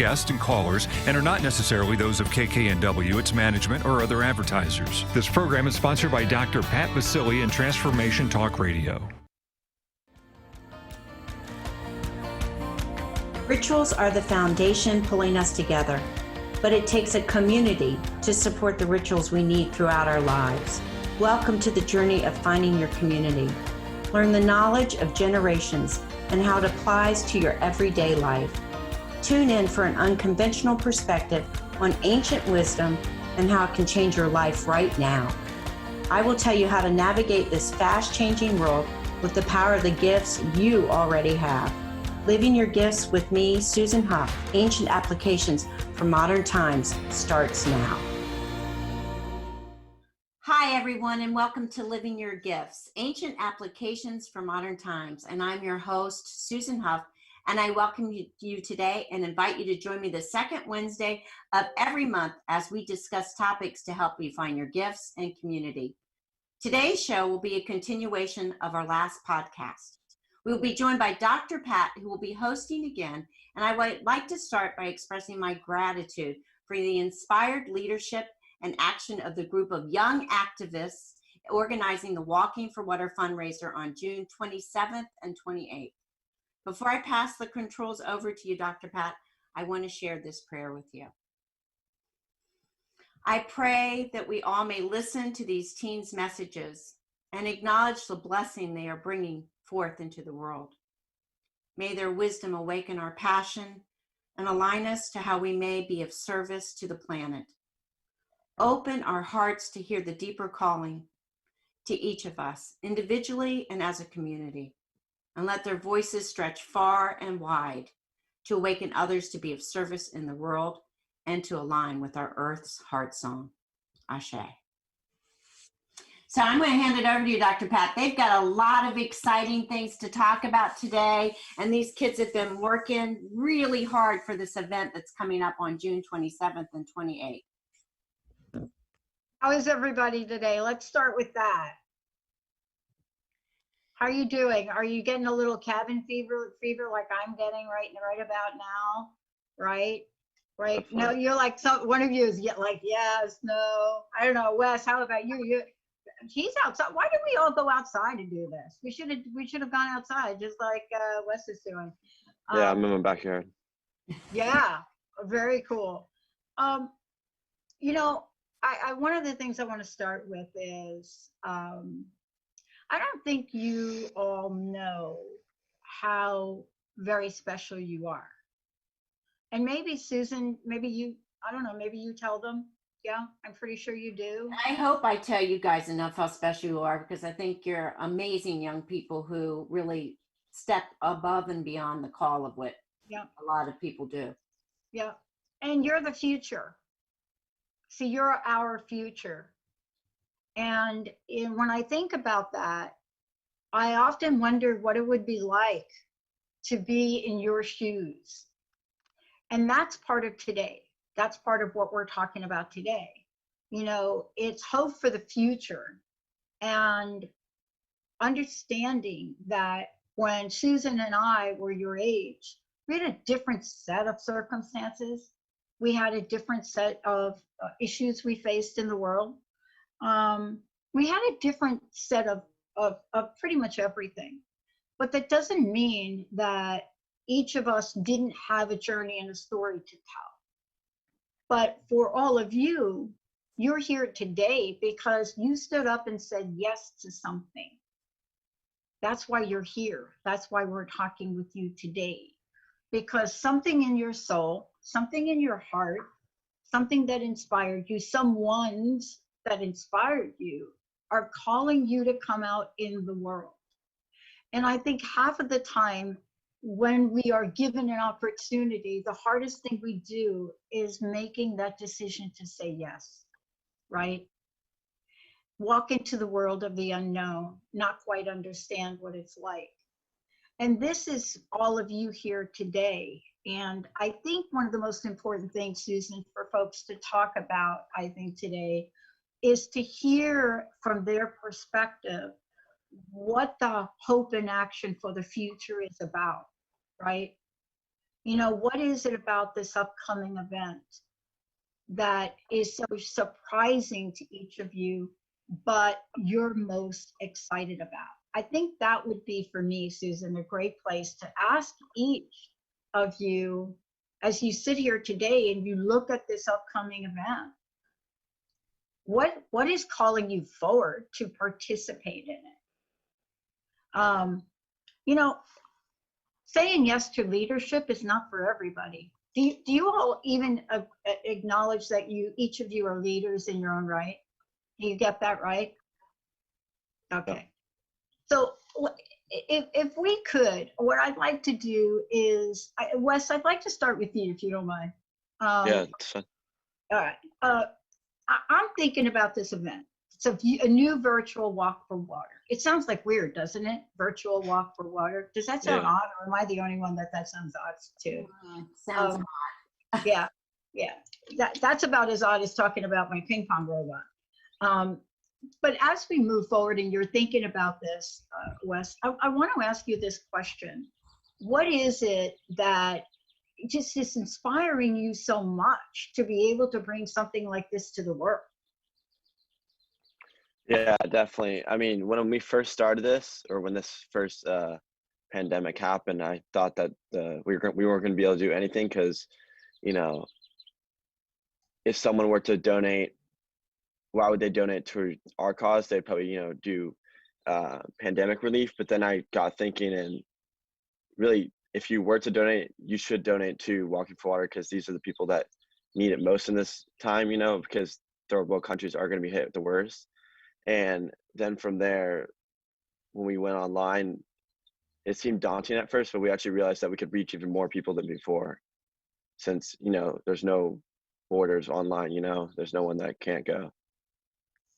guests and callers and are not necessarily those of KKNW, its management, or other advertisers. This program is sponsored by Dr. Pat Basili and Transformation Talk Radio. Rituals are the foundation pulling us together, but it takes a community to support the rituals we need throughout our lives. Welcome to the journey of finding your community. Learn the knowledge of generations and how it applies to your everyday life. Tune in for an unconventional perspective on ancient wisdom and how it can change your life right now. I will tell you how to navigate this fast-changing world with the power of the gifts you already have. Living Your Gifts with me, Susan Hough, Ancient Applications for Modern Times, starts now. Hi, everyone, and welcome to Living Your Gifts, Ancient Applications for Modern Times. And I'm your host, Susan Hough, and I welcome you today and invite you to join me the second Wednesday of every month as we discuss topics to help you find your gifts and community. Today's show will be a continuation of our last podcast. We will be joined by Dr. Pat, who will be hosting again, and I would like to start by expressing my gratitude for the inspired leadership and action of the group of young activists organizing the Walking for Water fundraiser on June 27th and 28th. Before I pass the controls over to you, Dr. Pat, I want to share this prayer with you. I pray that we all may listen to these teens' messages and acknowledge the blessing they are bringing forth into the world. May their wisdom awaken our passion and align us to how we may be of service to the planet. Open our hearts to hear the deeper calling to each of us, individually and as a community, and let their voices stretch far and wide to awaken others to be of service in the world and to align with our Earth's heart song. Ashe. So I'm going to hand it over to you, Dr. Pat. They've got a lot of exciting things to talk about today, and these kids have been working really hard for this event that's coming up on June 27th and 28th. How is everybody today? Let's start with that. How are you doing? Are you getting a little cabin fever like I'm getting right about now? Right? No, you're like, one of you is like, yes, no. I don't know, Wes, how about you? He's outside. Why did we all go outside and do this? We should have gone outside, just like Wes is doing. Yeah, I'm in my backyard. Yeah, very cool. One of the things I want to start with is, I don't think you all know how very special you are. And maybe Susan, maybe you tell them. Yeah, I'm pretty sure you do. I hope I tell you guys enough how special you are, because I think you're amazing young people who really step above and beyond the call of what a lot of people do. Yeah, and you're the future. See, you're our future. And when I think about that, I often wonder what it would be like to be in your shoes. And that's part of today. That's part of what we're talking about today. You know, it's hope for the future and understanding that when Susan and I were your age, we had a different set of circumstances. We had a different set of issues we faced in the world. We had a different set of pretty much everything. But that doesn't mean that each of us didn't have a journey and a story to tell. But for all of you, you're here today because you stood up and said yes to something. That's why you're here. That's why we're talking with you today. Because something in your soul, something in your heart, something that inspired you, some ones that inspired you are calling you to come out in the world. And I think half of the time, when we are given an opportunity, the hardest thing we do is making that decision to say yes, right? Walk into the world of the unknown, not quite understand what it's like. And this is all of you here today. And I think one of the most important things, Susan, for folks to talk about, I think today, is to hear from their perspective what the hope and action for the future is about, right? What is it about this upcoming event that is so surprising to each of you, but you're most excited about? I think that would be, for me, Susan, a great place to ask each of you as you sit here today and you look at this upcoming event. What is calling you forward to participate in it? Saying yes to leadership is not for everybody. Do you all even acknowledge that each of you are leaders in your own right? Do you get that right? Okay. So if we could, what I'd like to do is, Wes, I'd like to start with you, if you don't mind. Yeah, it's fine. All right. I'm thinking about this event. It's a new virtual walk for water. It sounds like weird, doesn't it? Virtual walk for water. Does that sound odd, or am I the only one that sounds odd to? Sounds odd. Yeah. That's about as odd as talking about my ping pong robot. But as we move forward and you're thinking about this, Wes, I want to ask you this question. What is it that just is inspiring you so much to be able to bring something like this to the world? Yeah, definitely. I mean, when we first started this, or when this first pandemic happened, I thought that we weren't going to be able to do anything because, if someone were to donate, why would they donate to our cause? They'd probably, do pandemic relief. But then I got thinking, and really, if you were to donate, you should donate to Walking for Water, because these are the people that need it most in this time, because third world countries are going to be hit the worst. And then from there, when we went online, it seemed daunting at first, but we actually realized that we could reach even more people than before, since, there's no borders online, there's no one that can't go.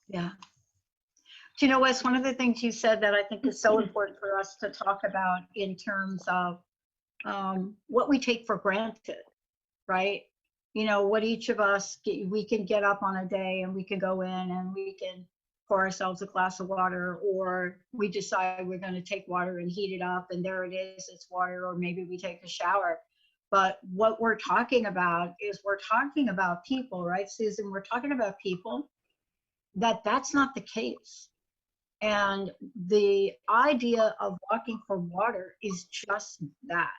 Yeah. Do you know, Wes, one of the things you said that I think is so important for us to talk about in terms of what we take for granted, right? What each of us, we can get up on a day and we can go in and we can pour ourselves a glass of water, or we decide we're going to take water and heat it up and there it is, it's water, or maybe we take a shower. But what we're talking about is we're talking about people, right, Susan? We're talking about people that's not the case. And the idea of Walking for Water is just that.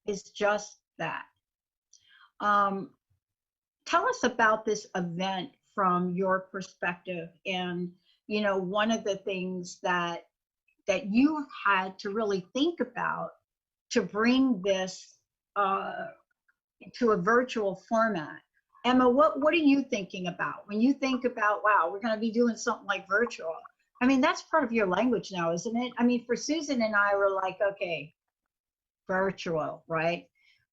It's just that. Tell us about this event from your perspective, and one of the things that you had to really think about to bring this to a virtual format. Emma, what are you thinking about when you think about, wow, we're going to be doing something like virtual? I mean, that's part of your language now, isn't it? I mean, for Susan and I, we're like, okay, virtual, right?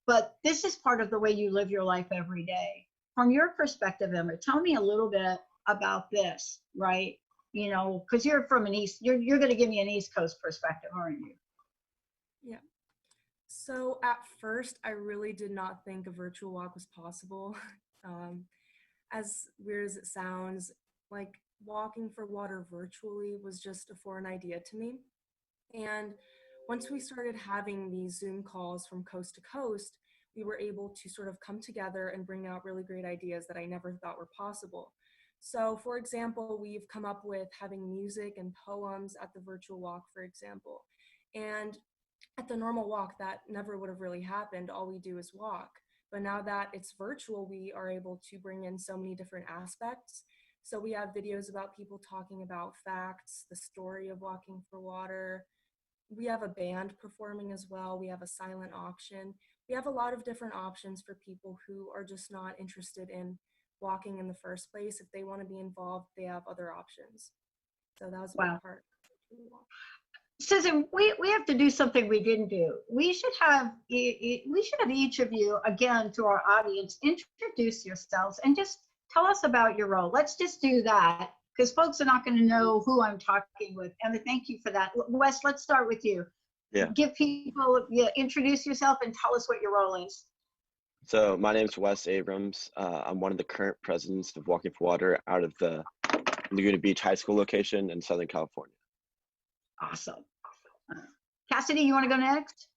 But this is part of the way you live your life every day. From your perspective, Emma, tell me a little bit about this, right? Because you're from you're going to give me an East Coast perspective, aren't you? Yeah. So at first, I really did not think a virtual walk was possible. As weird as it sounds, like Walking for Water virtually was just a foreign idea to me. And once we started having these Zoom calls from coast to coast, we were able to sort of come together and bring out really great ideas that I never thought were possible. So for example, we've come up with having music and poems at the virtual walk, for example. And at the normal walk, that never would have really happened. All we do is walk. But now that it's virtual, we are able to bring in so many different aspects. So we have videos about people talking about facts, the story of Walking for Water. We have a band performing as well. We have a silent auction. We have a lot of different options for people who are just not interested in walking in the first place. If they want to be involved, they have other options. So that was a big part. Susan, we have to do something we didn't do. We should have each of you, again, to our audience, introduce yourselves and just tell us about your role. Let's just do that, because folks are not going to know who I'm talking with. Emma, thank you for that. Wes, let's start with you. Yeah. Give people, introduce yourself and tell us what your role is. So my name is Wes Abrams. I'm one of the current presidents of Walking for Water out of the Laguna Beach High School location in Southern California. Awesome. Cassidy, you want to go next?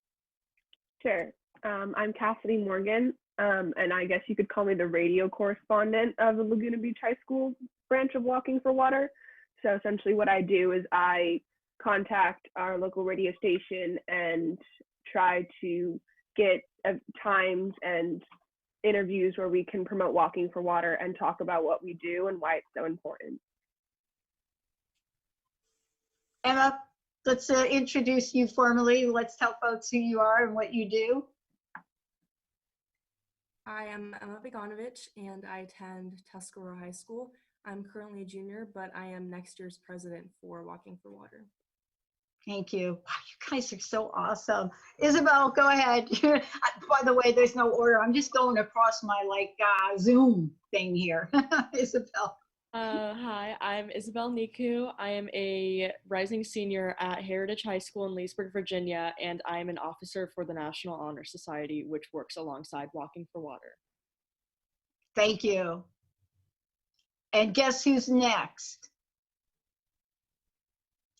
Sure. I'm Cassidy Morgan, and I guess you could call me the radio correspondent of the Laguna Beach High School branch of Walking for Water. So essentially what I do is I contact our local radio station and try to get times and interviews where we can promote Walking for Water and talk about what we do and why it's so important. Emma, let's introduce you formally. Let's tell folks who you are and what you do. I am Emma Begonovich, and I attend Tuscarora High School. I'm currently a junior, but I am next year's president for Walking for Water. Thank you. Wow, you guys are so awesome. Isabel, go ahead. By the way, there's no order. I'm just going across my Zoom thing here. Isabel. Hi, I'm Isabel Niku. I am a rising senior at Heritage High School in Leesburg, Virginia, and I am an officer for the National Honor Society, which works alongside Walking for Water. Thank you. And guess who's next?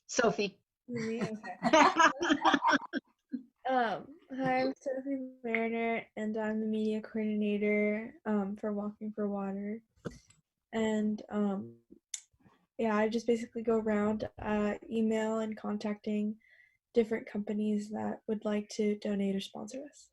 Sophie. Me? Okay. Hi, I'm Sophie Mariner, and I'm the media coordinator for Walking for Water. And yeah, I just basically go around email and contacting different companies that would like to donate or sponsor us.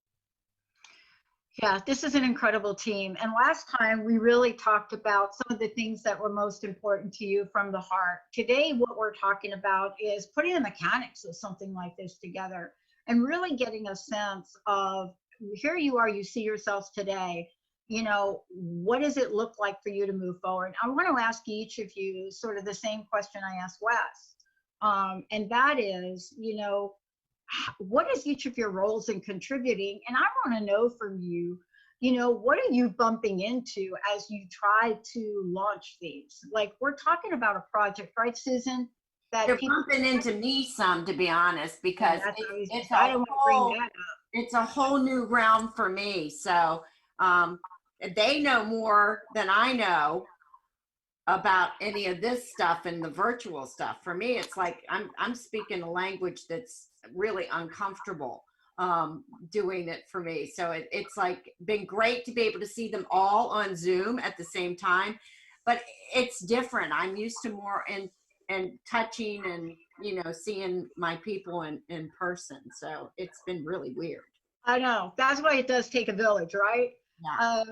Yeah, this is an incredible team. And last time we really talked about some of the things that were most important to you from the heart. Today, what we're talking about is putting the mechanics of something like this together and really getting a sense of, here you are, you see yourselves today. You know, what does it look like for you to move forward? I want to ask each of you sort of the same question I asked Wes. And that is, you know, what is each of your roles in contributing? And I want to know from you, you know, what are you bumping into as you try to launch these? Like, we're talking about a project, right, Susan? That They're bumping into me some, to be honest, because I don't want to bring that up. It's a whole new realm for me. So they know more than I know about any of this stuff and the virtual stuff. For me, it's like I'm speaking a language that's really uncomfortable doing it for me. So it's like been great to be able to see them all on Zoom at the same time, but it's different. I'm used to more and touching and, you know, seeing my people in person. So it's been really weird. I know. That's why it does take a village, right? Yeah.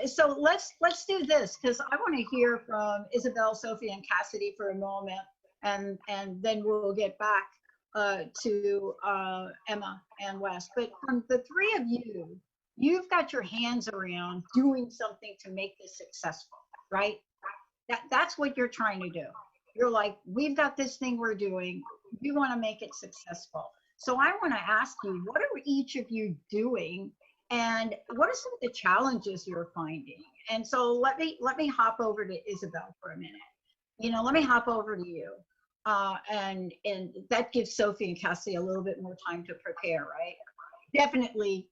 So let's do this, because I want to hear from Isabel, Sophie, and Cassidy for a moment, and then we'll get back to Emma and Wes. But from the three of you, you've got your hands around doing something to make this successful, right? That's what you're trying to do. You're like, we've got this thing we're doing. We want to make it successful. So I want to ask you, what are each of you doing? And what are some of the challenges you're finding? And so let me hop over to Isabel for a minute. You know, let me hop over to you. And that gives Sophie and Cassie a little bit more time to prepare, right? Definitely.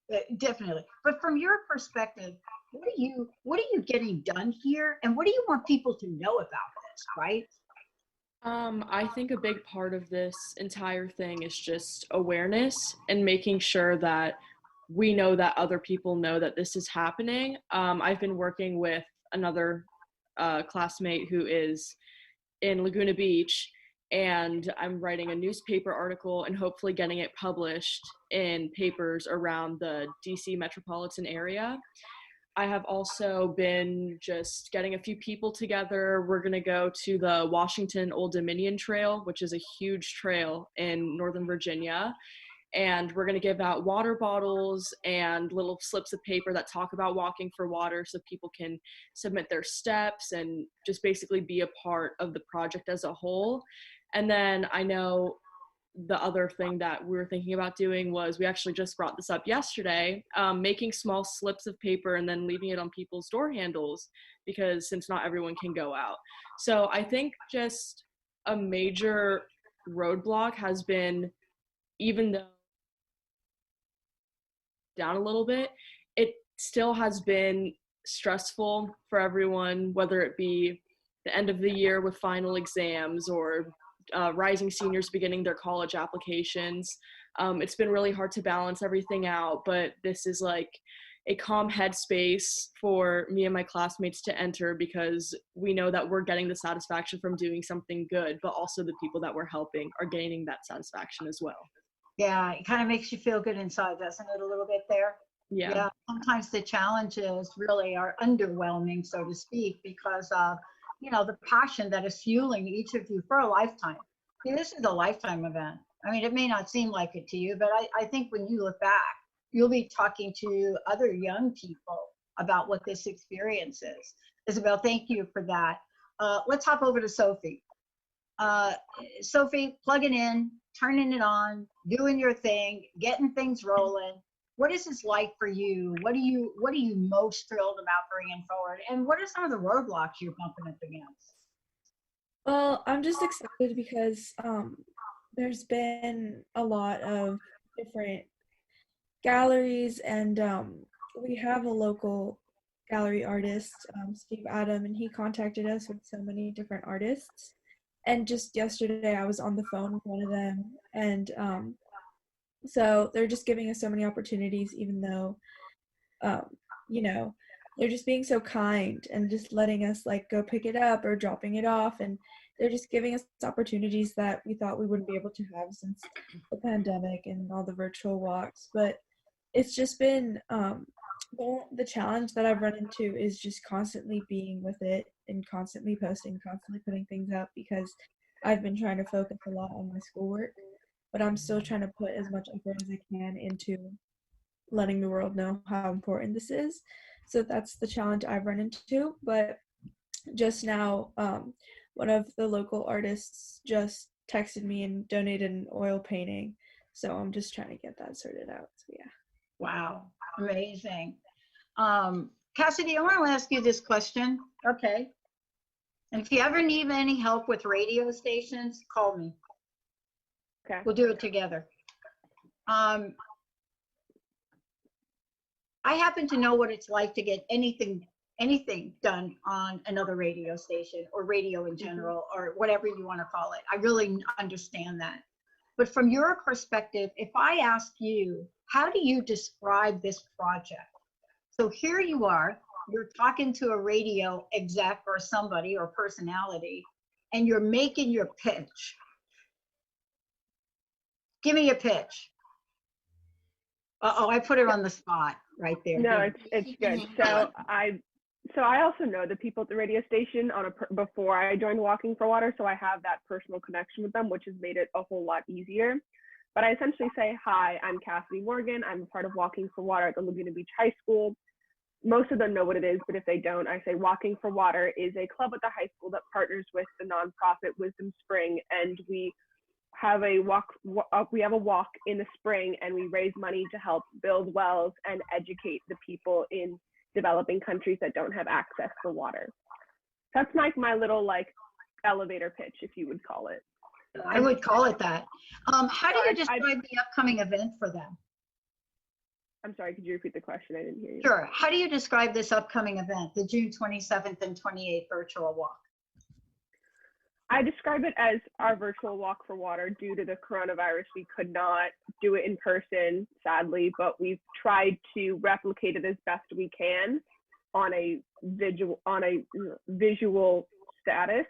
But from your perspective, what are you getting done here? And what do you want people to know about this, right? I think a big part of this entire thing is just awareness and making sure that we know that other people know that this is happening. I've been working with another classmate who is in Laguna Beach, and I'm writing a newspaper article and hopefully getting it published in papers around the DC metropolitan area. I have also been just getting a few people together. We're going to go to the Washington Old Dominion Trail, which is a huge trail in Northern Virginia. And we're going to give out water bottles and little slips of paper that talk about Walking for Water so people can submit their steps and just basically be a part of the project as a whole. And then I know the other thing that we were thinking about doing was, we actually just brought this up yesterday, making small slips of paper and then leaving it on people's door handles, because since not everyone can go out. So I think just a major roadblock has been, even though down a little bit, it still has been stressful for everyone, whether it be the end of the year with final exams or rising seniors beginning their college applications. It's been really hard to balance everything out, but this is like a calm headspace for me and my classmates to enter, because we know that we're getting the satisfaction from doing something good, but also the people that we're helping are gaining that satisfaction as well. Yeah, it kind of makes you feel good inside, doesn't it, a little bit there? Yeah. Yeah, sometimes the challenges really are underwhelming, so to speak, because of, the passion that is fueling each of you for a lifetime. See, this is a lifetime event. I mean, it may not seem like it to you, but I think when you look back, you'll be talking to other young people about what this experience is. Isabel, thank you for that. Let's hop over to Sophie. Sophie, plugging in, turning it on, doing your thing, getting things rolling. What is this like for you? What are you most thrilled about bringing forward? And what are some of the roadblocks you're bumping up against? Well, I'm just excited because there's been a lot of different galleries, and we have a local gallery artist, Steve Adam, and he contacted us with so many different artists. And just yesterday I was on the phone with one of them, and so they're just giving us so many opportunities, even though they're just being so kind and just letting us like go pick it up or dropping it off, and they're just giving us opportunities that we thought we wouldn't be able to have since the pandemic and all the virtual walks. But it's just been the challenge that I've run into is just constantly being with it and constantly posting, constantly putting things up, because I've been trying to focus a lot on my schoolwork, but I'm still trying to put as much effort as I can into letting the world know how important this is. So that's the challenge I've run into. But just now, one of the local artists just texted me and donated an oil painting. So I'm just trying to get that sorted out. So yeah. Wow, amazing. Cassidy, I want to ask you this question. Okay. And if you ever need any help with radio stations, call me. Okay. We'll do it together. I happen to know what it's like to get anything done on another radio station or radio in general, or whatever you want to call it. I really understand that. But from your perspective, if I ask you, how do you describe this project? So here you are, you're talking to a radio exec or somebody or personality, and you're making your pitch. Give me a pitch. Uh-oh, I put her on the spot right there. No, it's good. So I also know the people at the radio station before I joined Walking for Water, so I have that personal connection with them, which has made it a whole lot easier. But I essentially say, hi, I'm Cassidy Morgan. I'm a part of Walking for Water at the Laguna Beach High School. Most of them know what it is, but if they don't, I say Walking for Water is a club at the high school that partners with the nonprofit Wisdom Spring, and we have a walk in the spring, and we raise money to help build wells and educate the people in developing countries that don't have access to water. That's my little like elevator pitch, if you would call it. I would call it that. How do you describe the upcoming event for them? I'm sorry, could you repeat the question? I didn't hear you. Sure. How do you describe this upcoming event, the June 27th and 28th virtual walk? I describe it as our virtual Walk for Water. Due to the coronavirus, we could not do it in person, sadly, but we've tried to replicate it as best we can on a visual status,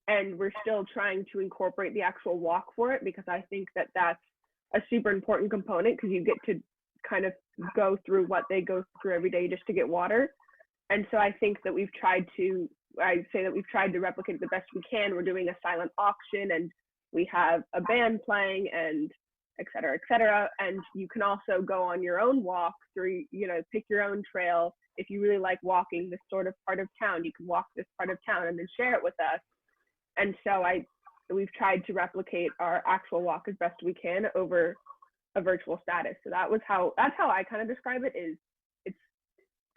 and we're still trying to incorporate the actual walk for it, because I think that that's a super important component, because you get to kind of go through what they go through every day just to get water. And so I think that we've tried to replicate it the best we can. We're doing a silent auction, and we have a band playing, and et cetera, et cetera. And you can also go on your own walk through, pick your own trail. If you really like walking this sort of part of town, you can walk this part of town and then share it with us. And so we've tried to replicate our actual walk as best we can over a virtual status. So that's how I kind of describe it. Is it's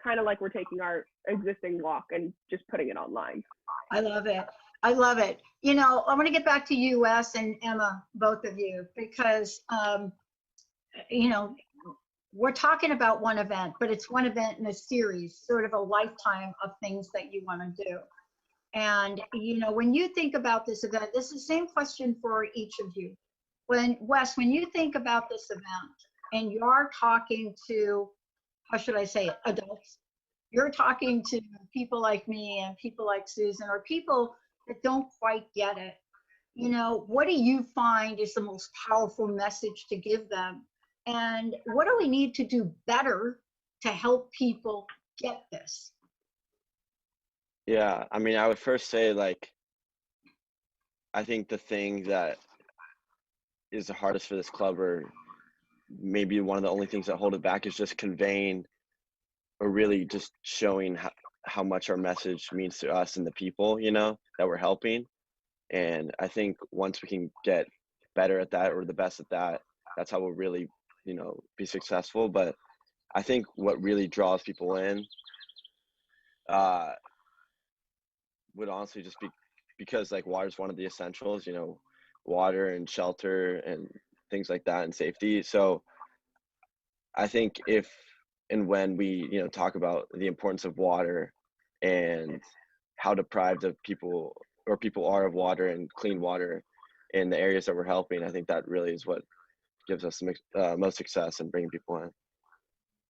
kind of like we're taking our existing walk and just putting it online. I love it. I love it. I want to get back to you, Wes and Emma, both of you, because, we're talking about one event, but it's one event in a series, sort of a lifetime of things that you want to do. And, when you think about this event, this is the same question for each of you. When you think about this event and you're talking to, how should I say it, adults, you're talking to people like me and people like Susan, or people that don't quite get it. You know, what do you find is the most powerful message to give them? And what do we need to do better to help people get this? Yeah, I mean, I would first say, like, I think the thing that is the hardest for this club, or maybe one of the only things that hold it back, is just conveying, or really just showing how much our message means to us and the people, you know, that we're helping. And I think once we can get better at that, or the best at that, that's how we'll really, you know, be successful. But I think what really draws people in would honestly just be because, like, water is one of the essentials, you know, water and shelter and things like that, and safety. So I think if and when we, you know, talk about the importance of water and how deprived of people are of water and clean water in the areas that we're helping, I think that really is what gives us most success in bringing people in.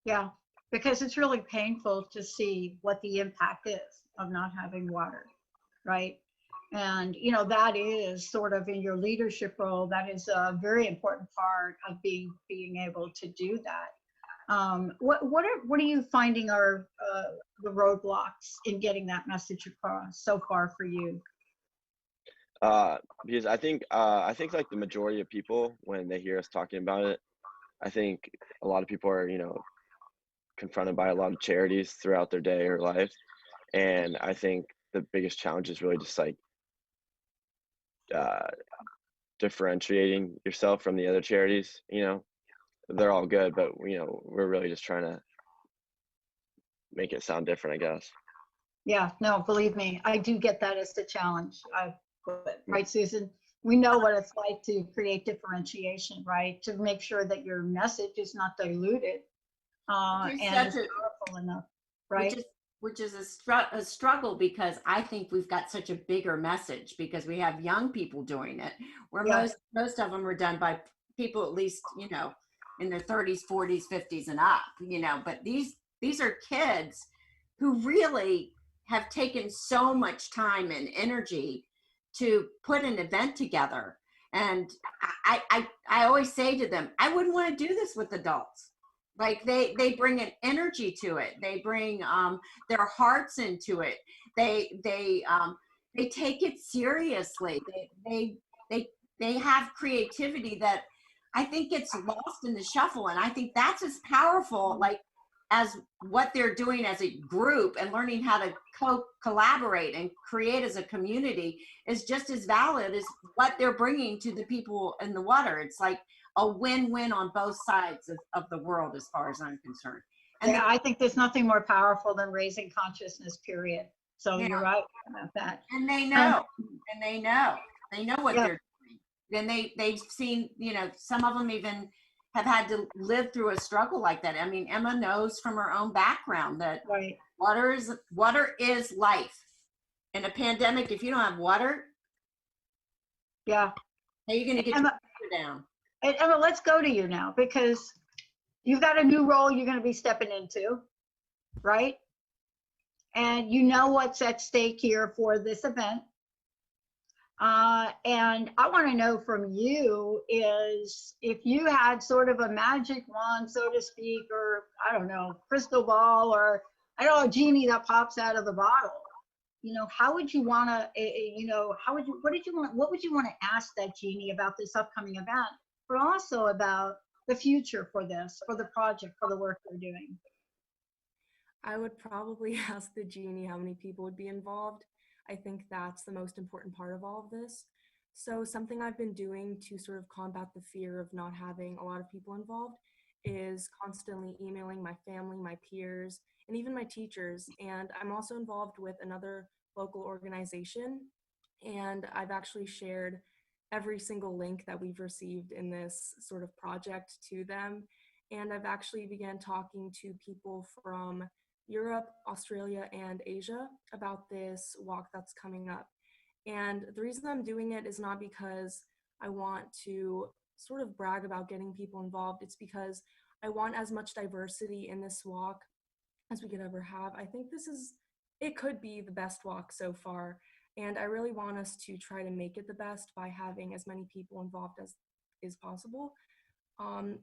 Yeah, because it's really painful to see what the impact is of not having water, right? And, you know, that is sort of in your leadership role, that is a very important part of being able to do that. What are you finding are the roadblocks in getting that message across so far for you? Because I think like the majority of people, when they hear us talking about it, I think a lot of people are, you know, confronted by a lot of charities throughout their day or life. And I think the biggest challenge is really just like differentiating yourself from the other charities. You know, they're all good, but, you know, we're really just trying to make it sound different, I guess. Yeah, no, believe me, I do get that as the challenge. Right, Susan? We know what it's like to create differentiation, right? To make sure that your message is not diluted and is powerful enough, right? Which is a struggle, because I think we've got such a bigger message because we have young people doing it, where Yeah. most of them are done by people at least, you know, in their 30s, 40s, 50s and up, you know, but these are kids who really have taken so much time and energy to put an event together. And I always say to them, I wouldn't want to do this with adults. Like they bring an energy to it. They bring their hearts into it. They take it seriously. They have creativity that I think gets lost in the shuffle. And I think that's as powerful, like, as what they're doing as a group, and learning how to collaborate and create as a community is just as valid as what they're bringing to the people in the water. It's like a win-win on both sides of the world, as far as I'm concerned. And yeah, I think there's nothing more powerful than raising consciousness, period. So yeah, you're right about that. and they know, what yeah. they're doing. And they've seen, you know, some of them even have had to live through a struggle like that. I mean, Emma knows from her own background that Right. water is life. In a pandemic, if you don't have water, Yeah. how are you going to get Emma, your down? Emma, let's go to you now, because you've got a new role you're going to be stepping into, right? And you know what's at stake here for this event. And I want to know from you is, if you had sort of a magic wand, so to speak, or I don't know, crystal ball, or I don't know, a genie that pops out of the bottle, you know, how would you want to, you know, what would you want to ask that genie about this upcoming event, but also about the future for this, for the project, for the work they're doing? I would probably ask the genie how many people would be involved. I think that's the most important part of all of this. So something I've been doing to sort of combat the fear of not having a lot of people involved is constantly emailing my family, my peers, and even my teachers. And I'm also involved with another local organization. And I've actually shared every single link that we've received in this sort of project to them. And I've actually began talking to people from Europe, Australia, and Asia about this walk that's coming up. And the reason I'm doing it is not because I want to sort of brag about getting people involved, it's because I want as much diversity in this walk as we could ever have. I think it could be the best walk so far. And I really want us to try to make it the best by having as many people involved as is possible.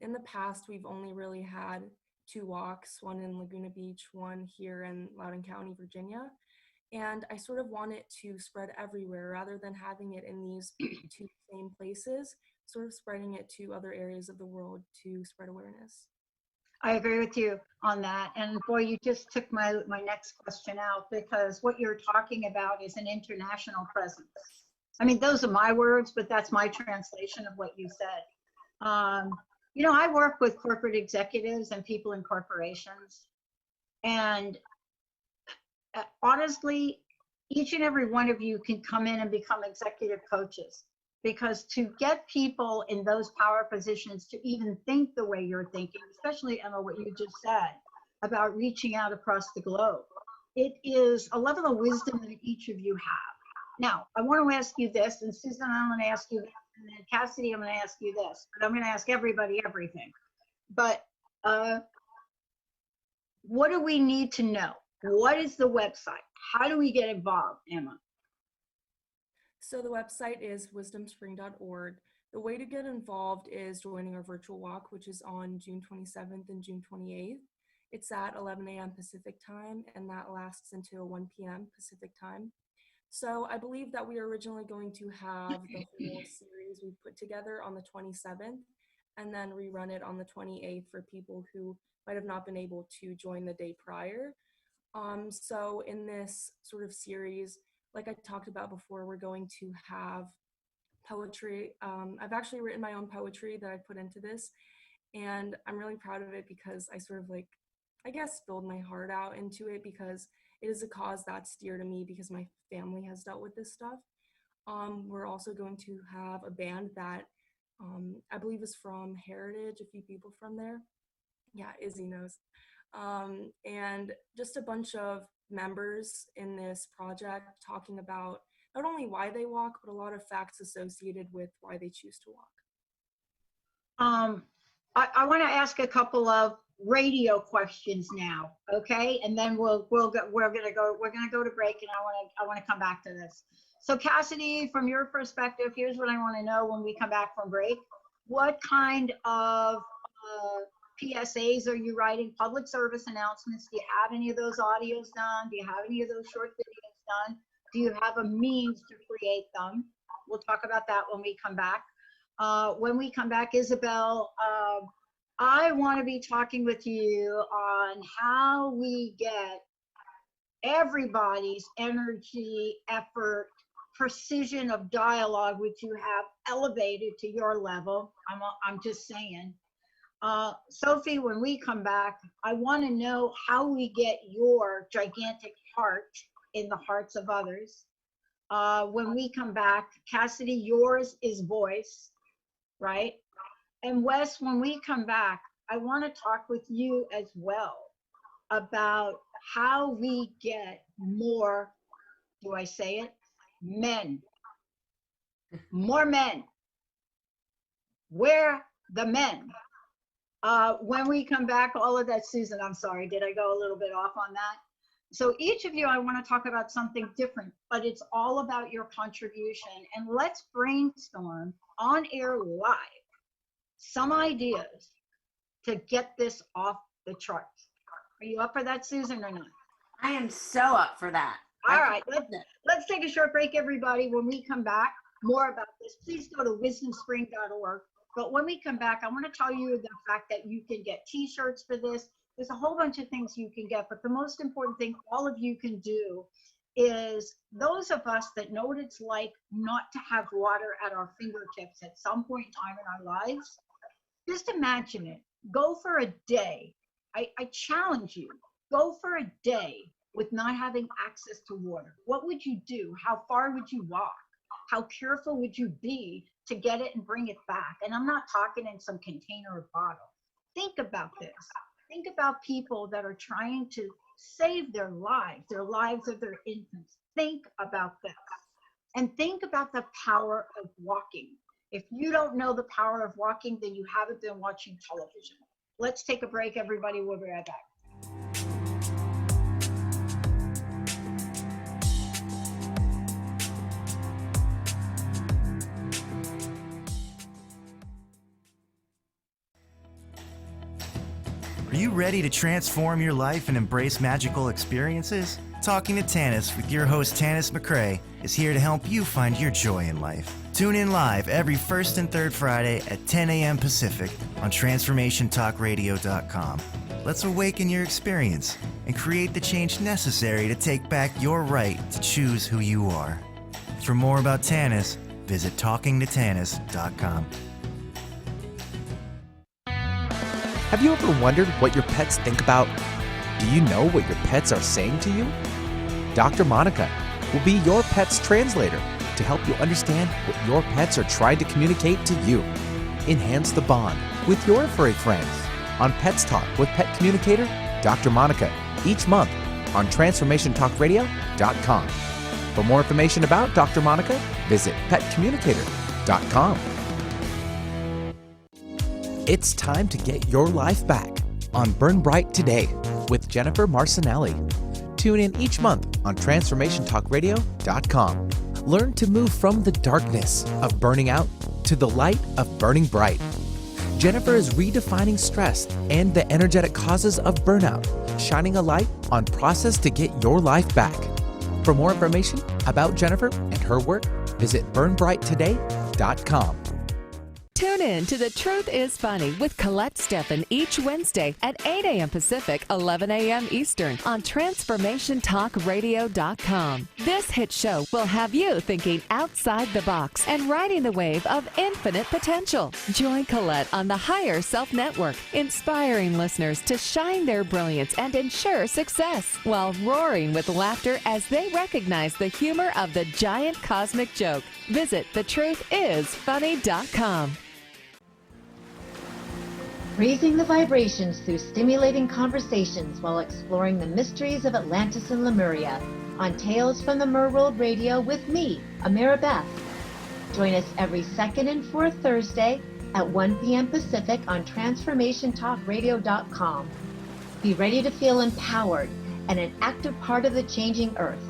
In the past, we've only really had 2 walks, one in Laguna Beach, one here in Loudoun County, Virginia. And I sort of want it to spread everywhere rather than having it in these 2 same places, sort of spreading it to other areas of the world to spread awareness. I agree with you on that. And boy, you just took my next question out, because what you're talking about is an international presence. I mean, those are my words, but that's my translation of what you said. You know, I work with corporate executives and people in corporations. And honestly, each and every one of you can come in and become executive coaches, because to get people in those power positions to even think the way you're thinking, especially Emma, what you just said about reaching out across the globe, it is a level of wisdom that each of you have. Now, I want to ask you this, and Susan, I'm going to ask you this, and then Cassidy, I'm going to ask you this, but I'm going to ask everybody everything. But what do we need to know? What is the website? How do we get involved, Emma? So the website is wisdomspring.org. The way to get involved is joining our virtual walk, which is on June 27th and June 28th. It's at 11 a.m. Pacific time, and that lasts until 1 p.m. Pacific time. So I believe that we are originally going to have the whole series we put together on the 27th, and then rerun it on the 28th for people who might have not been able to join the day prior. So in this sort of series, like I talked about before, we're going to have poetry. I've actually written my own poetry that I put into this, and I'm really proud of it because I sort of I guess, spilled my heart out into it, because it is a cause that's dear to me because my family has dealt with this stuff. We're also going to have a band that I believe is from Heritage, a few people from there. Yeah, Izzy knows. And just a bunch of members in this project talking about not only why they walk, but a lot of facts associated with why they choose to walk. I want to ask a couple of radio questions now, okay? And then we're gonna go to break, and I want to come back to this. So Cassidy, from your perspective, here's what I want to know when we come back from break. What kind of PSAs are you writing? Public service announcements? Do you have any of those audios done? Do you have any of those short videos done? Do you have a means to create them? We'll talk about that when we come back. When we come back, Isabel, I want to be talking with you on how we get everybody's energy, effort, precision of dialogue, which you have elevated to your level. I'm just saying. Sophie, when we come back, I want to know how we get your gigantic heart in the hearts of others. When we come back, Cassidy, yours is voice, right? And Wes, when we come back, I want to talk with you as well about how we get more, do I say it? Men. More men. Where the men? When we come back, all of that, Susan, I'm sorry, did I go a little bit off on that? So each of you, I want to talk about something different, but it's all about your contribution. And let's brainstorm on air live some ideas to get this off the charts. Are you up for that, Susan, or not? I am so up for that. All right, let's take a short break, everybody. When we come back, more about this, please go to wisdomspring.org. But when we come back, I want to tell you the fact that you can get t-shirts for this. There's a whole bunch of things you can get, but the most important thing all of you can do is those of us that know what it's like not to have water at our fingertips at some point in time in our lives. Just imagine it. Go for a day. I challenge you. Go for a day with not having access to water. What would you do? How far would you walk? How careful would you be to get it and bring it back? And I'm not talking in some container or bottle. Think about this. Think about people that are trying to save their lives of their infants. Think about this. And think about the power of walking. If you don't know the power of walking, then you haven't been watching television. Let's take a break, everybody. We'll be right back. Are you ready to transform your life and embrace magical experiences? Talking to Tanis with your host Tanis McCrae is here to help you find your joy in life. Tune in live every first and third Friday at 10 a.m. Pacific on TransformationTalkRadio.com. Let's awaken your experience and create the change necessary to take back your right to choose who you are. For more about Tanis, visit TalkingToTanis.com. Have you ever wondered what your pets think about? Do you know what your pets are saying to you? Dr. Monica will be your pet's translator to help you understand what your pets are trying to communicate to you. Enhance the bond with your furry friends on Pets Talk with Pet Communicator Dr. Monica each month on TransformationTalkRadio.com. For more information about Dr. Monica, visit PetCommunicator.com. It's time to get your life back on Burn Bright Today with Jennifer Marcinelli. Tune in each month on TransformationTalkRadio.com. Learn to move from the darkness of burning out to the light of burning bright. Jennifer is redefining stress and the energetic causes of burnout, shining a light on process to get your life back. For more information about Jennifer and her work, visit burnbrighttoday.com. Tune in to The Truth is Funny with Colette Steffen each Wednesday at 8 a.m. Pacific, 11 a.m. Eastern on TransformationTalkRadio.com. This hit show will have you thinking outside the box and riding the wave of infinite potential. Join Colette on the Higher Self Network, inspiring listeners to shine their brilliance and ensure success while roaring with laughter as they recognize the humor of the giant cosmic joke. Visit thetruthisfunny.com. Raising the vibrations through stimulating conversations while exploring the mysteries of Atlantis and Lemuria on Tales from the Merworld Radio with me, Amira Beth. Join us every second and fourth Thursday at 1 p.m. Pacific on TransformationTalkRadio.com. Be ready to feel empowered and an active part of the changing earth.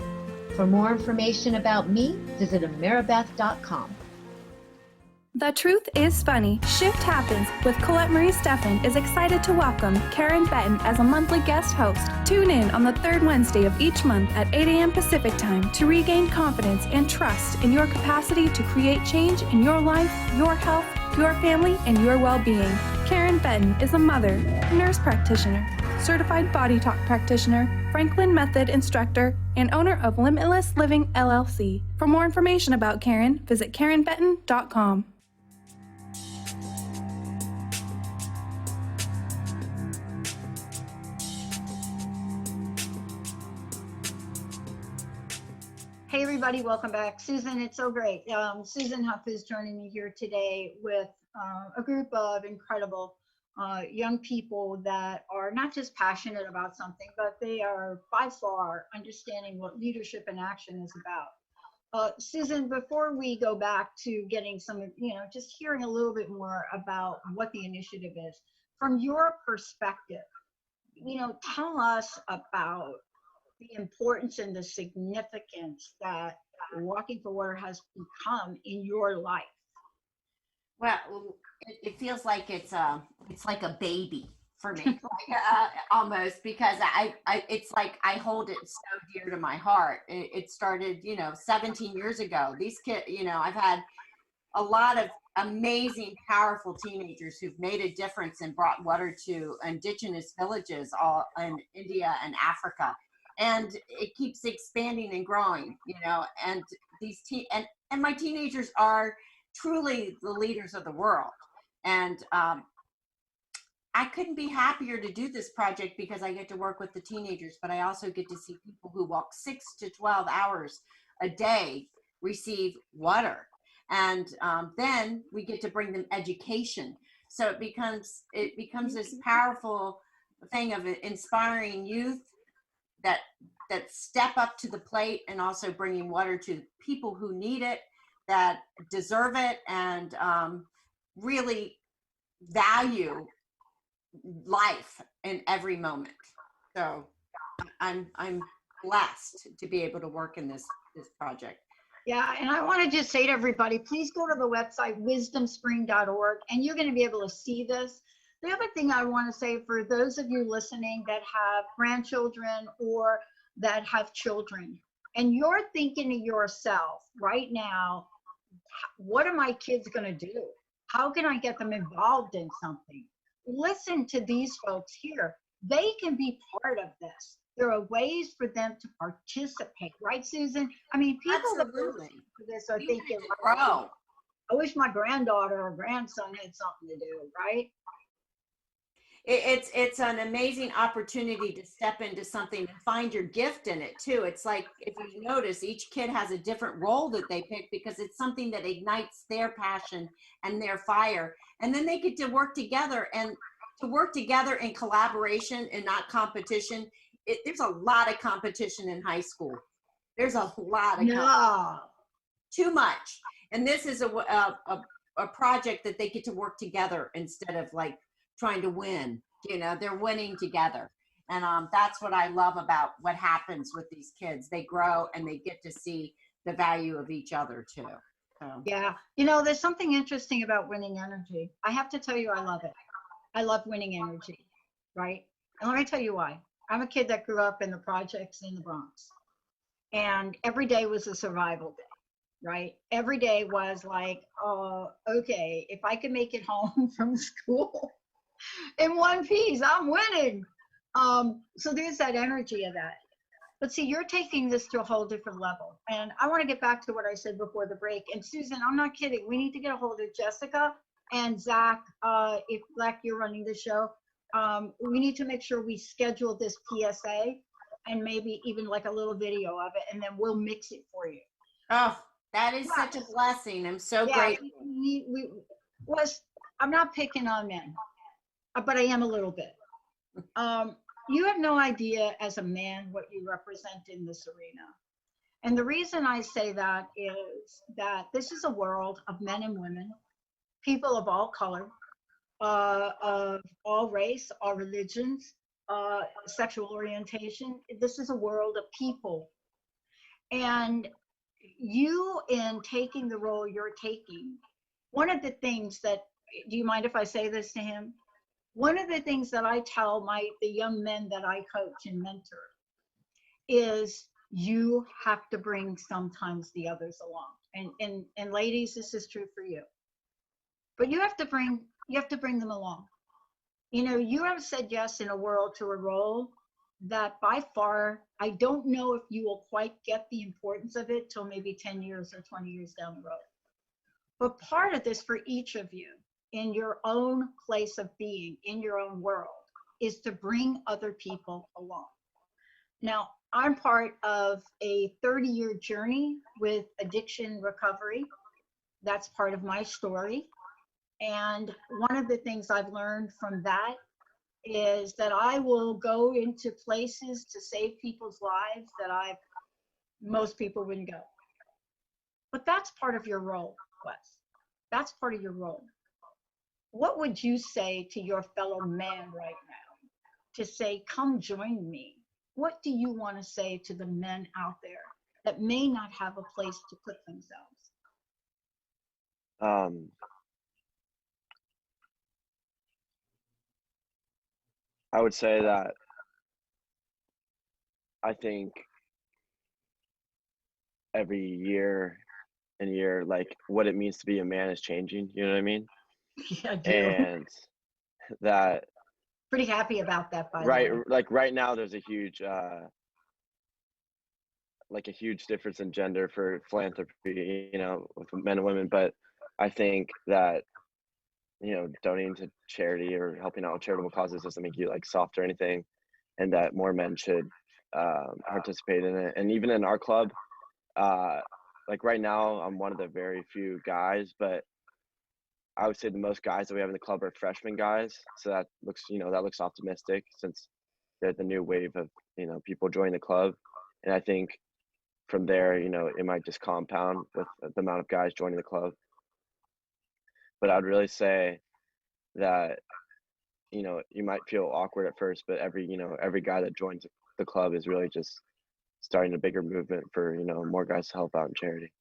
For more information about me, visit amirabeth.com. The Truth is Funny. Shift Happens with Colette Marie Steffen is excited to welcome Karen Benton as a monthly guest host. Tune in on the third Wednesday of each month at 8 a.m. Pacific Time to regain confidence and trust in your capacity to create change in your life, your health, your family, and your well-being. Karen Benton is a mother, nurse practitioner, certified body talk practitioner, Franklin Method instructor, and owner of Limitless Living LLC. For more information about Karen, visit KarenBenton.com. Hey everybody, welcome back. Susan, it's so great. Susan Hough is joining me here today with a group of incredible young people that are not just passionate about something, but they are by far understanding what leadership in action is about. Susan, before we go back to getting some, just hearing a little bit more about what the initiative is, from your perspective, tell us about the importance and the significance that Walking for Water has become in your life. Well, it feels like it's like a baby for me, almost, because it's like I hold it so dear to my heart. It started, 17 years ago. These kids, I've had a lot of amazing, powerful teenagers who've made a difference and brought water to indigenous villages all in India and Africa. And it keeps expanding and growing, and these and my teenagers are truly the leaders of the world. And I couldn't be happier to do this project because I get to work with the teenagers, but I also get to see people who walk 6 to 12 hours a day receive water. And then we get to bring them education. So it becomes this powerful thing of inspiring youth that step up to the plate and also bringing water to people who need it, that deserve it and really value life in every moment. So I'm blessed to be able to work in this project. Yeah, and I want to just say to everybody, please go to the website wisdomspring.org, and you're going to be able to see this. The other thing I want to say for those of you listening that have grandchildren or that have children, and you're thinking to yourself right now, what are my kids going to do? How can I get them involved in something? Listen to these folks here. They can be part of this. There are ways for them to participate, right, Susan? I mean, people that listen to this are thinking, grow. I wish my granddaughter or grandson had something to do, right? It's an amazing opportunity to step into something and find your gift in it too. It's like, if you notice, each kid has a different role that they pick because it's something that ignites their passion and their fire. And then they get to work together, and to work together in collaboration and not competition. There's a lot of competition in high school. There's a lot of too much. And this is a project that they get to work together instead of like trying to win. You know, they're winning together. And that's what I love about what happens with these kids. They grow and they get to see the value of each other too. So. Yeah, you know, there's something interesting about winning energy. I have to tell you, I love it. I love winning energy, right? And let me tell you why. I'm a kid that grew up in the projects in the Bronx, and every day was a survival day, right? Every day was like, oh, okay, if I can make it home from school in one piece, I'm winning. So there's that energy of that. But see, you're taking this to a whole different level. And I want to get back to what I said before the break. And Susan, I'm not kidding. We need to get a hold of Jessica and Zach. If Zach, you're running the show, we need to make sure we schedule this PSA and maybe even like a little video of it, and then we'll mix it for you. Oh, that is such a blessing. I'm so grateful. I'm not picking on men, but I am a little bit. You have no idea as a man what you represent in this arena. And the reason I say that is that this is a world of men and women, people of all color, of all race, all religions, sexual orientation. This is a world of people. And you, in taking the role you're taking, one of the things that, do you mind if I say this to him? One of the things that I tell the young men that I coach and mentor is you have to bring sometimes the others along. And ladies, this is true for you. But you have to bring them along. You know, you have said yes in a world to a role that by far, I don't know if you will quite get the importance of it till maybe 10 years or 20 years down the road. But part of this for each of you in your own place of being, in your own world, is to bring other people along. Now, I'm part of a 30-year journey with addiction recovery. That's part of my story. And one of the things I've learned from that is that I will go into places to save people's lives that most people wouldn't go. But that's part of your role, Wes. That's part of your role. What would you say to your fellow man right now to say, come join me? What do you want to say to the men out there that may not have a place to put themselves? I would say that I think every year and year, like what it means to be a man is changing. You know what I mean? Yeah, I do. And that. Pretty happy about that, by the way. Like right now, there's a huge, difference in gender for philanthropy, you know, with men and women. But I think that, you know, donating to charity or helping out with charitable causes doesn't make you like soft or anything, and that more men should participate in it. And even in our club, like right now, I'm one of the very few guys, but I would say the most guys that we have in the club are freshman guys. So that looks optimistic since they're the new wave of, you know, people joining the club. And I think from there, it might just compound with the amount of guys joining the club. But I'd really say that, you might feel awkward at first, but every guy that joins the club is really just starting a bigger movement for, more guys to help out in charity.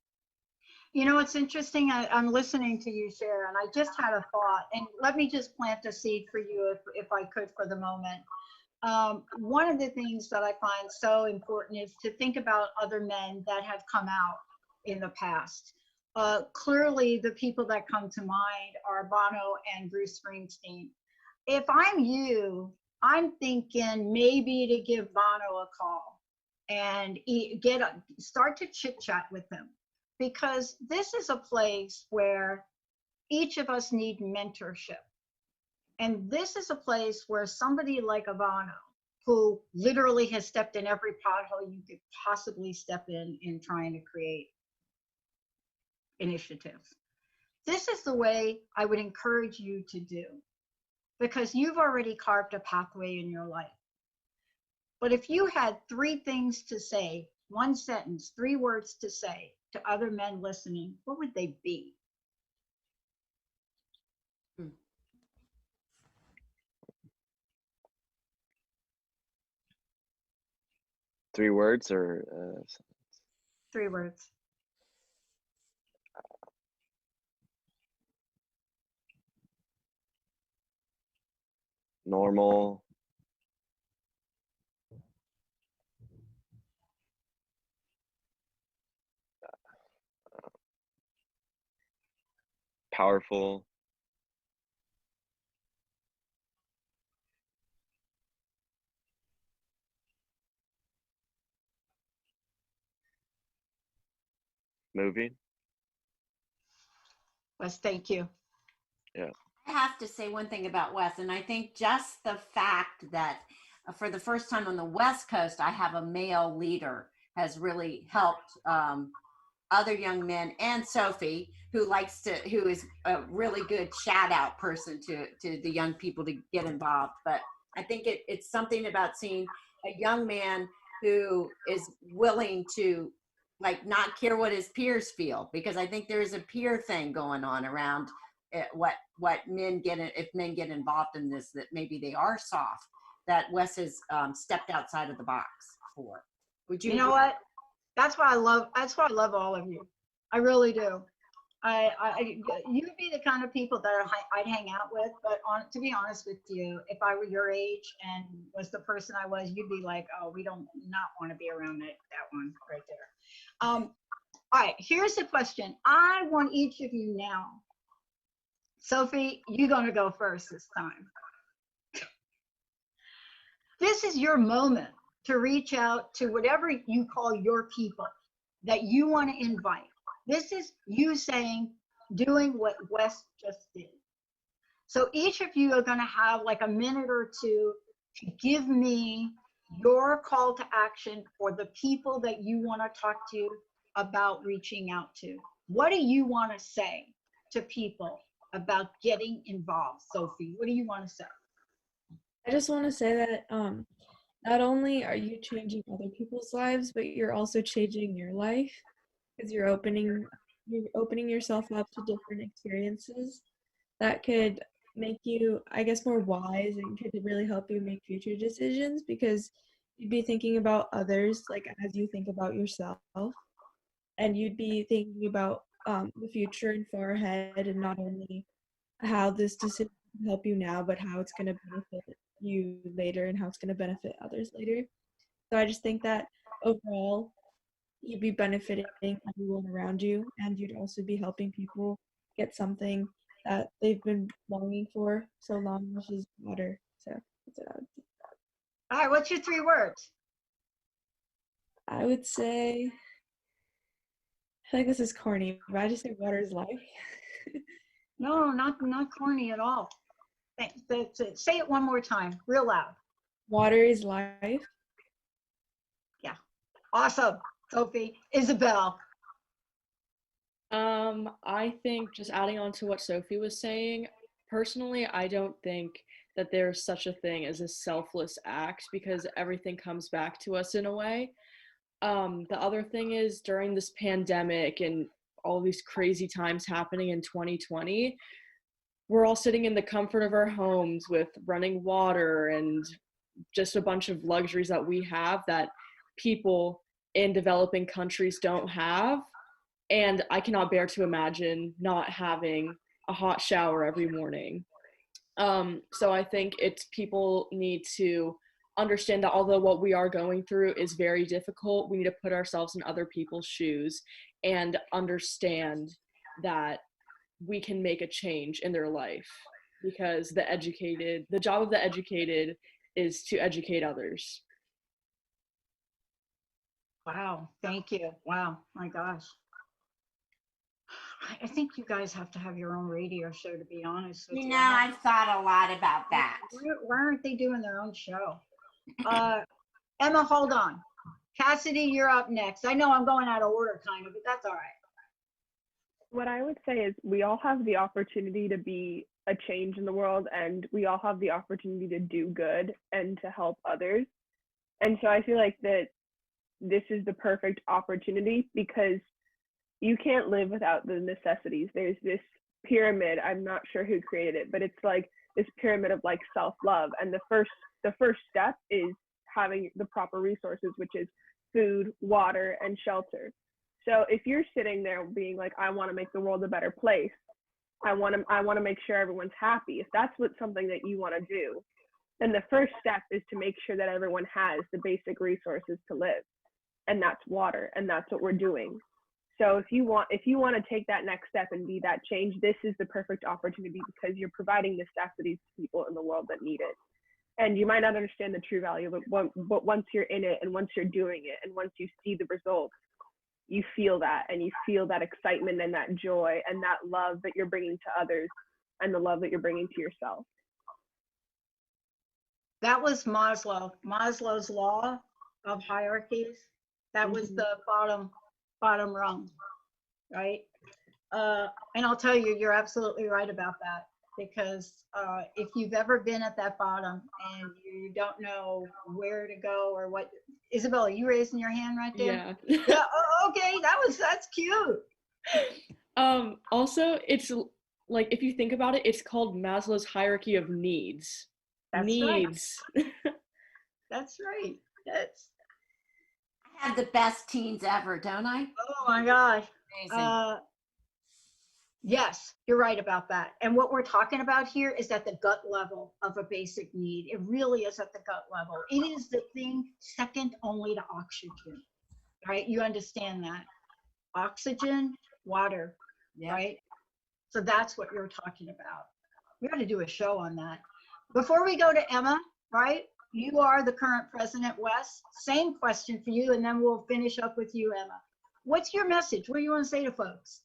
It's interesting. I'm listening to you share, and I just had a thought. And let me just plant a seed for you, if I could, for the moment. One of the things that I find so important is to think about other men that have come out in the past. Clearly, the people that come to mind are Bono and Bruce Springsteen. If I'm you, I'm thinking maybe to give Bono a call and start to chit chat with him, because this is a place where each of us need mentorship. And this is a place where somebody like a Bono, who literally has stepped in every pothole you could possibly step in trying to create initiatives. This is the way I would encourage you to do, because you've already carved a pathway in your life. But if you had 3 things to say, 1 sentence, 3 words to say to other men listening, what would they be? 3 words or 3 words. normal, powerful, moving. Wes, thank you. Yeah. I have to say one thing about Wes, and I think just the fact that for the first time on the West Coast, I have a male leader has really helped other young men, and Sophie, who is a really good shout out person to the young people to get involved. But I think it's something about seeing a young man who is willing to not care what his peers feel, because I think there's a peer thing going on around what men get if men get involved in this, that maybe they are soft, that Wes has stepped outside of the box for. Would you? You know what? That's why I love all of you. I really do. You'd be the kind of people that I'd hang out with, but to be honest with you, if I were your age and was the person I was, you'd be like, oh, we don't not want to be around that one right there. All right, here's the question. I want each of you now. Sophie, you're going to go first this time. This is your moment to reach out to whatever you call your people that you want to invite. This is you doing what Wes just did. So each of you are going to have like a minute or two to give me your call to action for the people that you want to talk to about reaching out to. What do you want to say to people about getting involved? Sophie, what do you want to say? I just want to say that not only are you changing other people's lives, but you're also changing your life, because you're opening yourself up to different experiences that could make you, I guess, more wise and could really help you make future decisions, because you'd be thinking about others like as you think about yourself, and you'd be thinking about the future and far ahead, and not only how this decision can help you now, but how it's going to benefit you later and how it's going to benefit others later. So I just think that overall, you'd be benefiting everyone around you, and you'd also be helping people get something that they've been longing for so long, which is water. So that's what I would say. All right, what's your 3 words? I would say, I feel like this is corny, but I just say water is life. No, not corny at all. Say it one more time, real loud. Water is life. Yeah, awesome. Sophie, Isabel. I think, just adding on to what Sophie was saying, personally, I don't think that there's such a thing as a selfless act, because everything comes back to us in a way. The other thing is during this pandemic and all these crazy times happening in 2020, we're all sitting in the comfort of our homes with running water and just a bunch of luxuries that we have that people in developing countries don't have. And I cannot bear to imagine not having a hot shower every morning. So I think it's people need to understand that although what we are going through is very difficult, we need to put ourselves in other people's shoes and understand that we can make a change in their life, because the job of the educated is to educate others. Wow, thank you. Wow, my gosh. I think you guys have to have your own radio show, to be honest with you. You know, I've thought a lot about that. Why aren't they doing their own show? Emma, hold on. Cassidy, you're up next. I know I'm going out of order kind of, but that's all right. What I would say is we all have the opportunity to be a change in the world, and we all have the opportunity to do good and to help others. And so I feel like that this is the perfect opportunity, because you can't live without the necessities. There's this pyramid, I'm not sure who created it, but it's like this pyramid of like self-love. And the first step is having the proper resources, which is food, water, and shelter. So if you're sitting there being like, I want to make the world a better place, I want to make sure everyone's happy, if that's something that you want to do, then the first step is to make sure that everyone has the basic resources to live. And that's water, and that's what we're doing. So if you want to take that next step and be that change, this is the perfect opportunity, because you're providing necessities to people in the world that need it. And you might not understand the true value, but once you're in it, and once you're doing it, and once you see the results, you feel that, and you feel that excitement and that joy and that love that you're bringing to others, and the love that you're bringing to yourself. That was Maslow's law of hierarchies. That was the bottom rung, right? And I'll tell you, you're absolutely right about that, because if you've ever been at that bottom and you don't know where to go or what, Isabella, you raising your hand right there? Yeah. Yeah. Oh, okay. That's cute. Also, it's like, if you think about it, it's called Maslow's hierarchy of needs. That's needs. Right. That's right. I have the best teens ever, don't I? Oh my gosh. Amazing. Yes, you're right about that. And what we're talking about here is at the gut level of a basic need. It really is at the gut level. It is the thing second only to oxygen, right? You understand that. Oxygen, water, right? So that's what you're talking about. We got to do a show on that. Before we go to Emma, right? You are the current president, Wes. Same question for you, and then we'll finish up with you, Emma. What's your message? What do you want to say to folks?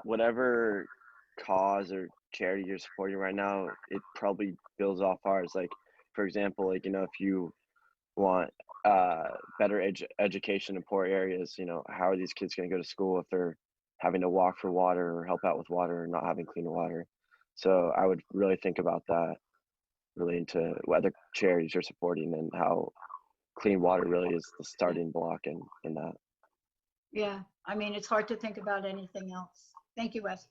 Whatever cause or charity you're supporting right now, it probably builds off ours. Like, for example, like, if you want better education in poor areas, how are these kids going to go to school if they're having to walk for water or help out with water or not having clean water? So I would really think about that, really into what other charities you're supporting and how clean water really is the starting block in that. Yeah, I mean, it's hard to think about anything else. Thank you, Wes.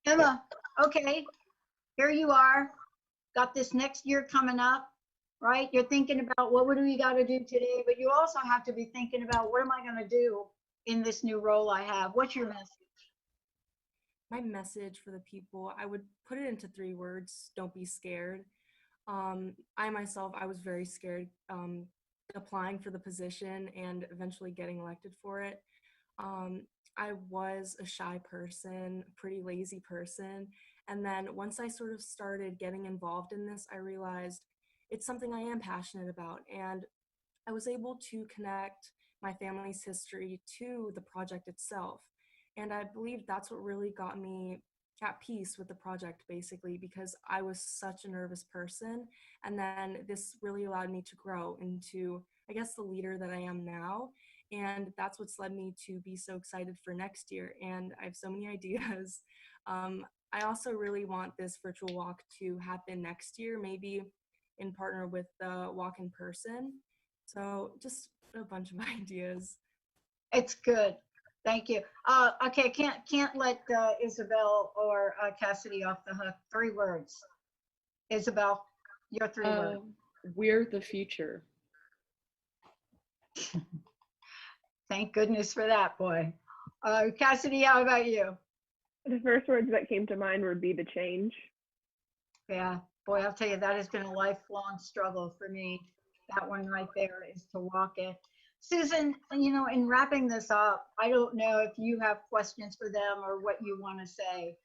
Emma, okay, here you are. Got this next year coming up, right? You're thinking about what do we got to do today, but you also have to be thinking about what am I going to do in this new role I have? What's your message? My message for the people, I would put it into 3 words: don't be scared. I myself, I was very scared applying for the position and eventually getting elected for it. I was a shy person, a pretty lazy person. And then once I sort of started getting involved in this, I realized it's something I am passionate about. And I was able to connect my family's history to the project itself. And I believe that's what really got me at peace with the project, basically, because I was such a nervous person. And then this really allowed me to grow into, I guess, the leader that I am now. And that's what's led me to be so excited for next year. And I have so many ideas. I also really want this virtual walk to happen next year, maybe in partner with the walk in person. So just a bunch of ideas. It's good. Thank you. Okay, can't let Isabel or Cassidy off the hook. 3 words. Isabel, your 3 words. We're the future. Thank goodness for that, boy. Cassidy, how about you? The first words that came to mind would be the change. Yeah, boy, I'll tell you, that has been a lifelong struggle for me. That one right there is to walk it. Susan, in wrapping this up, I don't know if you have questions for them or what you want to say.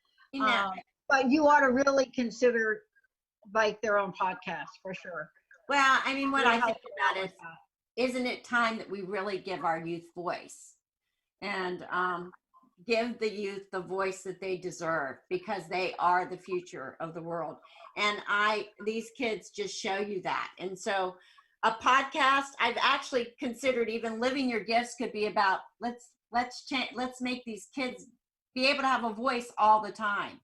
But you ought to really consider like their own podcast for sure. Well, I mean, what I think about is, isn't it time that we really give our youth voice and give the youth the voice that they deserve, because they are the future of the world. And these kids just show you that. And so a podcast, I've actually considered even Living Your Gifts could be about, let's make these kids be able to have a voice all the time,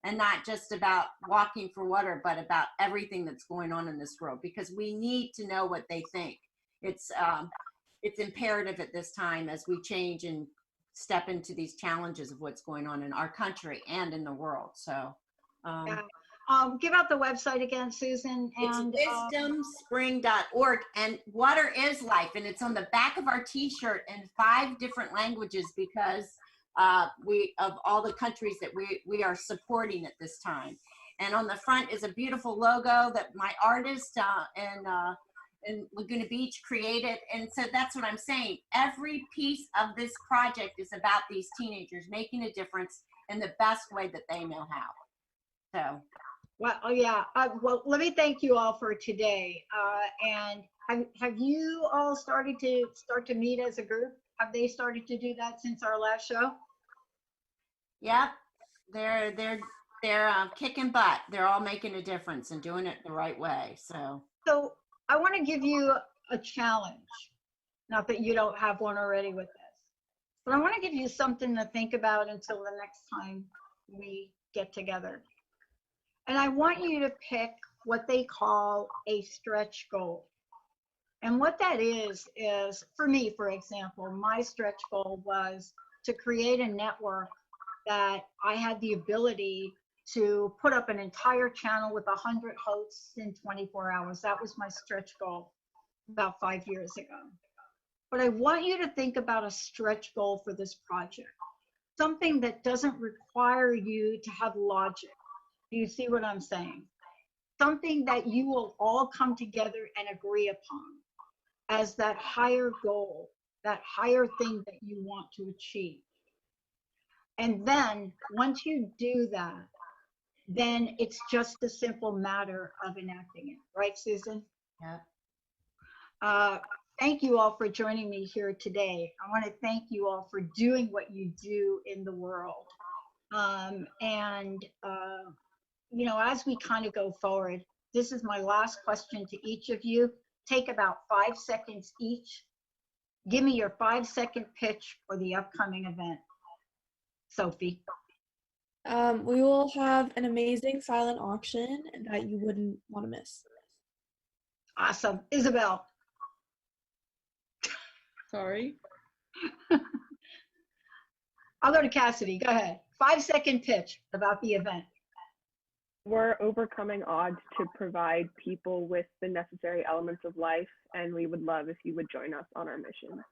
and not just about walking for water, but about everything that's going on in this world, because we need to know what they think. It's imperative at this time as we change and step into these challenges of what's going on in our country and in the world. So give out the website again, Susan. And it's wisdomspring.org, and water is life, and it's on the back of our t-shirt in 5 different languages, because of all the countries that we are supporting at this time. And on the front is a beautiful logo that my artist in Laguna Beach created. And so that's what I'm saying. Every piece of this project is about these teenagers making a difference in the best way that they know how. So. Well, yeah. Well, let me thank you all for today. And have you all started to meet as a group? Have they started to do that since our last show? Yep. They're kicking butt. They're all making a difference and doing it the right way. So I want to give you a challenge. Not that you don't have one already with this, but I want to give you something to think about until the next time we get together. And I want you to pick what they call a stretch goal. And what that is for me, for example, my stretch goal was to create a network that I had the ability to put up an entire channel with 100 hosts in 24 hours. That was my stretch goal about 5 years ago. But I want you to think about a stretch goal for this project, something that doesn't require you to have logic. Do you see what I'm saying? Something that you will all come together and agree upon as that higher goal, that higher thing that you want to achieve. And then once you do that, then it's just a simple matter of enacting it. Right, Susan? Yeah. Thank you all for joining me here today. I want to thank you all for doing what you do in the world. As we kind of go forward, this is my last question to each of you. Take about 5 seconds each. Give me your 5-second pitch for the upcoming event. Sophie. We will have an amazing silent auction that you wouldn't want to miss. Awesome. Isabel. Sorry. I'll go to Cassidy. Go ahead. 5-second pitch about the event. We're overcoming odds to provide people with the necessary elements of life, and we would love if you would join us on our mission.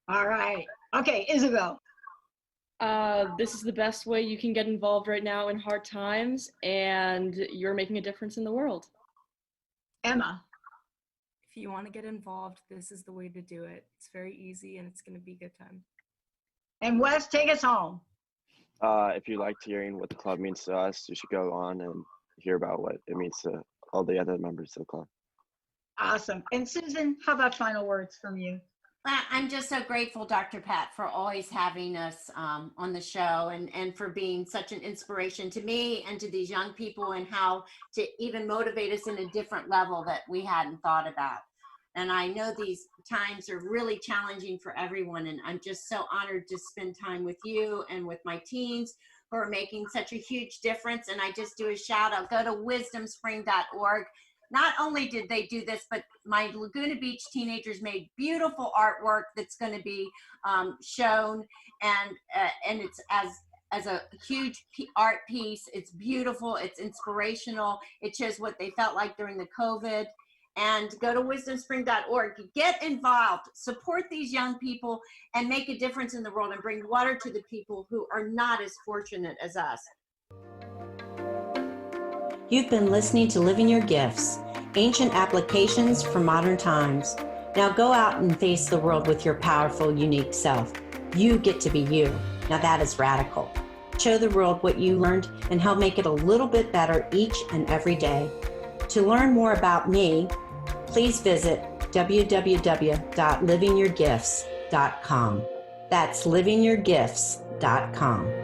All right. Okay, Isabel. This is the best way you can get involved right now in hard times, and you're making a difference in the world. Emma. If you want to get involved, this is the way to do it. It's very easy, and it's going to be a good time. And Wes, take us home. If you liked hearing what the club means to us, you should go on and hear about what it means to all the other members of the club. Awesome. And Susan, how about final words from you? I'm just so grateful, Dr. Pat, for always having us on the show and for being such an inspiration to me and to these young people, and how to even motivate us in a different level that we hadn't thought about. And I know these times are really challenging for everyone, and I'm just so honored to spend time with you and with my teens who are making such a huge difference. And I just do a shout out, go to wisdomspring.org. not only did they do this, but my Laguna Beach teenagers made beautiful artwork that's going to be shown, and it's as a huge art piece. It's beautiful. It's inspirational. It shows what they felt like during the COVID. And go to wisdomspring.org. Get involved. Support these young people and make a difference in the world and bring water to the people who are not as fortunate as us. You've been listening to Living Your Gifts, ancient applications for modern times. Now go out and face the world with your powerful, unique self. You get to be you. Now that is radical. Show the world what you learned and help make it a little bit better each and every day. To learn more about me, please visit www.livingyourgifts.com. That's livingyourgifts.com.